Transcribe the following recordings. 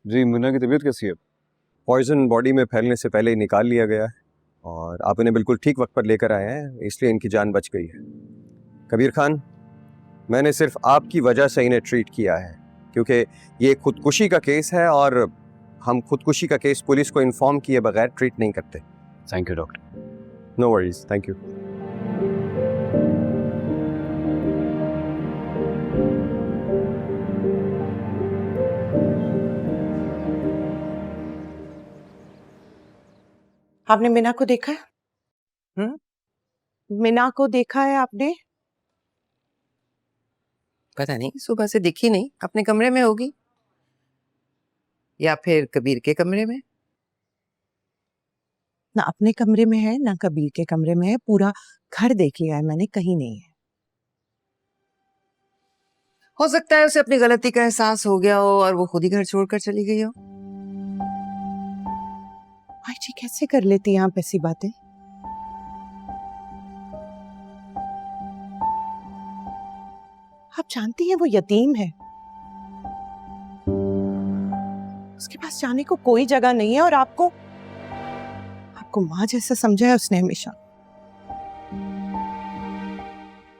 जी, मुन्ना की तबीयत कैसी है? पॉइजन बॉडी में फैलने से पहले ही निकाल लिया गया है और आप इन्हें बिल्कुल ठीक वक्त पर लेकर आए हैं, इसलिए इनकी जान बच गई है। कबीर खान, मैंने सिर्फ आपकी वजह से इन्हें ट्रीट किया है क्योंकि ये खुदकुशी का केस है और हम खुदकुशी का केस पुलिस को इन्फॉर्म किए बगैर ट्रीट नहीं करते। Thank you doctor. No worries, thank you. आपने मीना को देखा है? मीना को देखा है आपने? पता नहीं, सुबह से दिखी नहीं। अपने कमरे में होगी या फिर कबीर के कमरे में। ना अपने कमरे में है ना कबीर के कमरे में है, पूरा घर देख लिया है मैंने, कहीं नहीं है। हो सकता है उसे अपनी गलती का एहसास हो गया हो और वो खुद ही घर छोड़कर चली गई हो। भाई जी कैसे कर लेती हैं आप ऐसी बातें? आप जानती हैं वो यतीम है, उसके पास जाने को कोई जगह नहीं है और आपको माँ जैसा समझा है उसने हमेशा।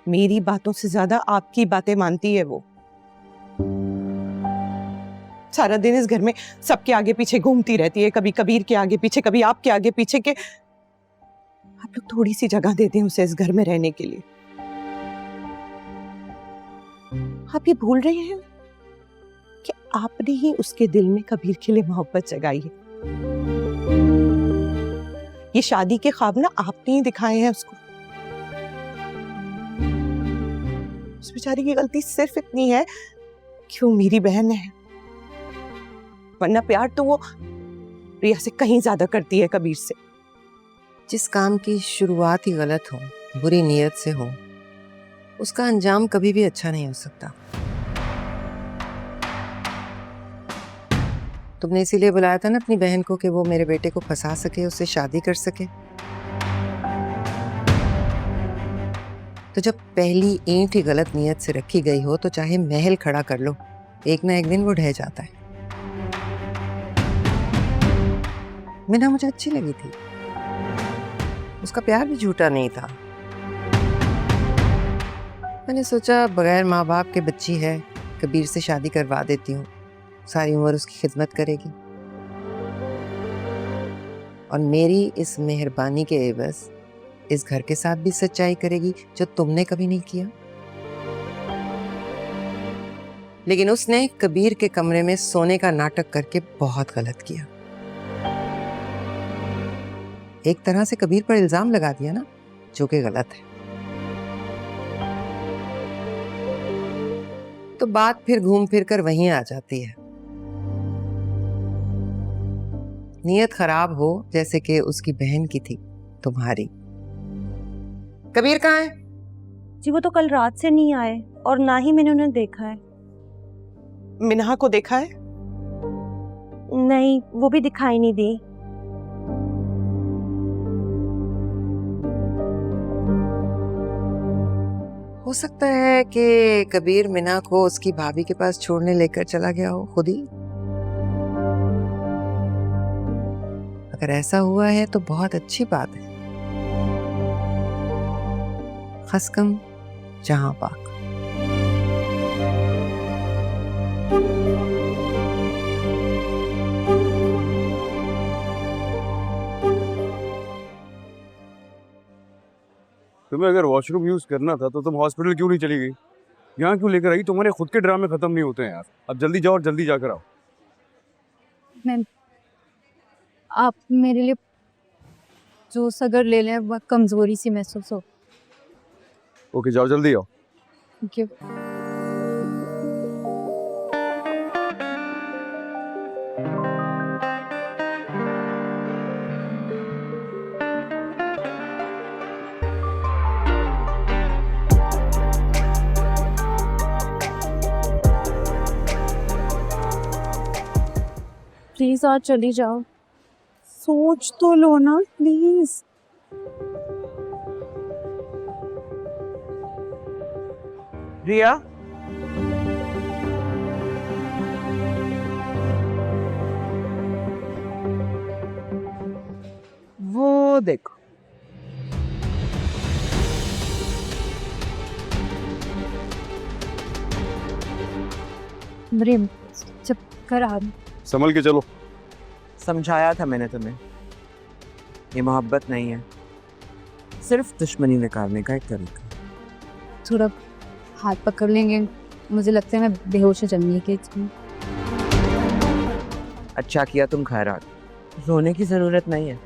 मेरी बातों से ज्यादा आपकी बातें मानती है वो। सारा दिन इस घर में सबके आगे पीछे घूमती रहती है, कभी कबीर के आगे पीछे, कभी आपके आगे पीछे के। आप लोग थोड़ी सी जगह दे दें उसे इस घर में रहने के लिए। आप ये भूल रहे हैं कि आपने ही उसके दिल में कबीर के लिए मोहब्बत जगाई है। ये शादी के ख्वाब ना आपने ही दिखाए हैं उसको। उस बेचारी की गलती सिर्फ इतनी है कि वो मेरी बहन है, वरना प्यार तो वो रिया से कहीं ज्यादा करती है कबीर से। जिस काम की शुरुआत ही गलत हो, बुरी नीयत से हो, उसका अंजाम कभी भी अच्छा नहीं हो सकता। तुमने इसीलिए बुलाया था ना अपनी बहन को कि वो मेरे बेटे को फंसा सके, उससे शादी कर सके। तो जब पहली ईंट ही गलत नीयत से रखी गई हो तो चाहे महल खड़ा कर लो, एक ना एक दिन वो ढह जाता है। मीना मुझे अच्छी लगी थी, उसका प्यार भी झूठा नहीं था। मैंने सोचा बगैर माँ बाप के बच्ची है, कबीर से शादी करवा देती हूँ, सारी उम्र उसकी खिदमत करेगी और मेरी इस मेहरबानी के एवज इस घर के साथ भी सच्चाई करेगी जो तुमने कभी नहीं किया। लेकिन उसने कबीर के कमरे में सोने का नाटक करके बहुत गलत किया। एक तरह से कबीर पर इल्जाम लगा दिया ना, जो कि गलत है। तो बात फिर घूम फिर कर वहीं आ जाती है। नीयत खराब हो जैसे कि उसकी बहन की थी तुम्हारी। कबीर कहाँ है? जी वो तो कल रात से नहीं आए और ना ही मैंने उन्हें देखा है। मिन्हा को देखा है? नहीं, वो भी दिखाई नहीं दी। हो सकता है कि कबीर मीना को उसकी भाभी के पास छोड़ने लेकर चला गया हो खुद ही। अगर ऐसा हुआ है तो बहुत अच्छी बात है। खसकम जहां पाक। तुम्हें अगर वॉशरूम यूज करना था तो तुम हॉस्पिटल क्यों नहीं चली गई? यहाँ क्यों लेकर आई? तुम्हारे खुद के ड्रामे खत्म नहीं होते हैं यार। अब जल्दी जाओ और जल्दी जाकर आओ। मैम, आप मेरे लिए जूस अगर ले लें, बहुत कमजोरी सी महसूस हो। ओके, जाओ जल्दी आओ। Thank you. प्लीज आज चली जाओ। सोच तो लो ना प्लीज। रिया, वो देखो। मेरे चक्कर आ रहे। संभल के चलो। समझाया था मैंने तुम्हें, ये मोहब्बत नहीं है, सिर्फ दुश्मनी निकालने का एक तरीका। थोड़ा हाथ पकड़ लेंगे, मुझे लगता है मैं बेहोश हो जाऊंगी कि अच्छा किया तुम खैरात, रोने की जरूरत नहीं है।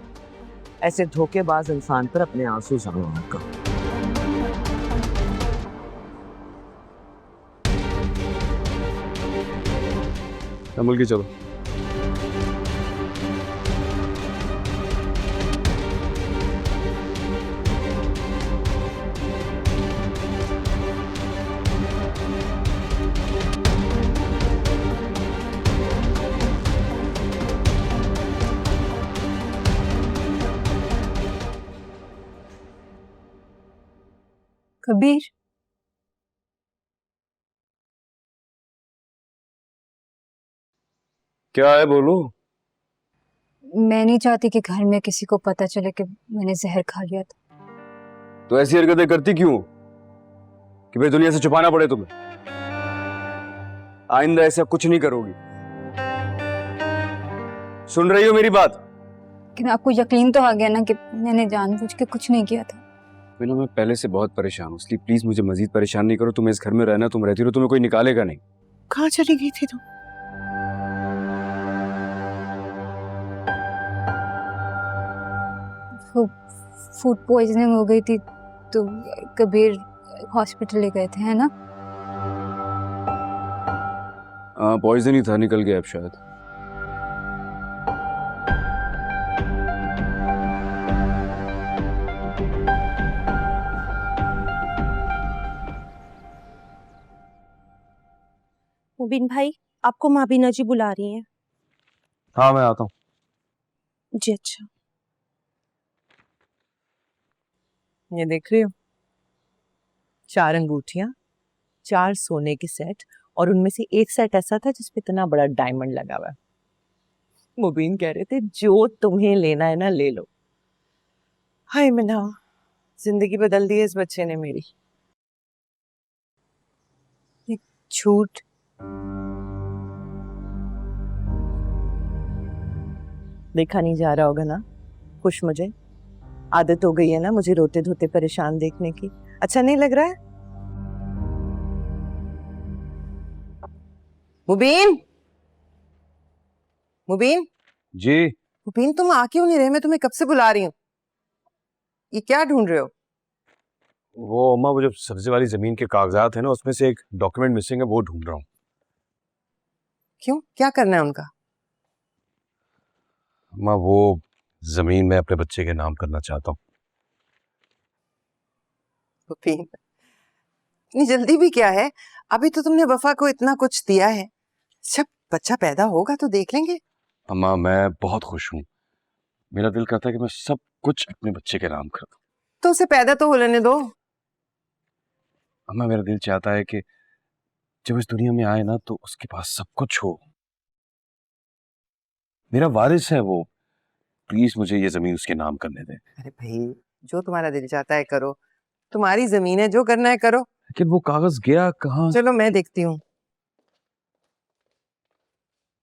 ऐसे धोखेबाज इंसान पर अपने आंसू जमा कर। संभल के चलो। कबीर, क्या है बोलो। मैं नहीं चाहती कि घर में किसी को पता चले कि मैंने जहर खा लिया था। तो ऐसी हरकतें करती क्यों कि भाई दुनिया से छुपाना पड़े तुम्हें? आइंदा ऐसा कुछ नहीं करोगी। सुन रही हो मेरी बात? लेकिन आपको यकीन तो आ गया ना कि मैंने जानबूझ के कुछ नहीं किया था। बिना, मैं पहले से बहुत परेशान हूँ, इसलिए प्लीज मुझे मजीद परेशान नहीं करो। तुम्हें इस घर में रहना, तुम रहती रहो, तुम्हें कोई निकालेगा नहीं। कहाँ चली गई थी तुम? वो फूड पॉइजनिंग हो गई थी तो कबीर हॉस्पिटल ले गए थे, है ना? हाँ, पॉइजन ही था, निकल गया अब शायद। मुबीन भाई, आपको माबीना जी बुला रही हैं। हाँ, मैं आता हूँ। जी अच्छा। ये देख रही हो, 4 अंगूठियां, 4 सोने के सेट, और उनमें से एक सेट ऐसा था जिसपे इतना बड़ा डायमंड लगा हुआ है। मुबीन कह रहे थे जो तुम्हें लेना है ना ले लो। हाय मना, जिंदगी बदल दी है इस बच्चे ने मेरी। ये झूठ, देखा नहीं जा रहा होगा ना, खुश मुझे आदत हो गई है ना मुझे रोते धोते परेशान देखने की। अच्छा नहीं लग रहा है? मुबीन, मुबीन, जी। मुबीन, तुम आ क्यों नहीं रहे? मैं तुम्हें कब से बुला रही हूँ। ये क्या ढूंढ रहे हो? वो अम्मा, वो जो सब्जी वाली जमीन के कागजात है ना, उसमें से एक डॉक्यूमेंट मिसिंग है, वो ढूंढ रहा हूँ। क्यों, क्या करना है उनका? अम्मा, वो जमीन मैं अपने बच्चे के नाम करना चाहता हूँ। मुबीन, इतनी जल्दी भी क्या है? अभी तो तुमने वफा को इतना कुछ दिया है, जब बच्चा पैदा होगा तो देख लेंगे। अम्मा, मैं बहुत खुश हूँ। मेरा दिल करता है कि मैं सब कुछ अपने बच्चे के नाम कर दूं। तो उसे पैदा तो हो लेने दो। अम्मा, मेरा दिल चाहता है कि जब इस दुनिया में आए ना तो उसके पास सब कुछ हो। मेरा वारिस है वो। प्लीज मुझे ये जमीन उसके नाम करने दें। अरे भाई, जो तुम्हारा दिल चाहता है करो, तुम्हारी जमीन है, जो करना है करो। लेकिन वो कागज गया कहाँ? चलो मैं देखती हूँ।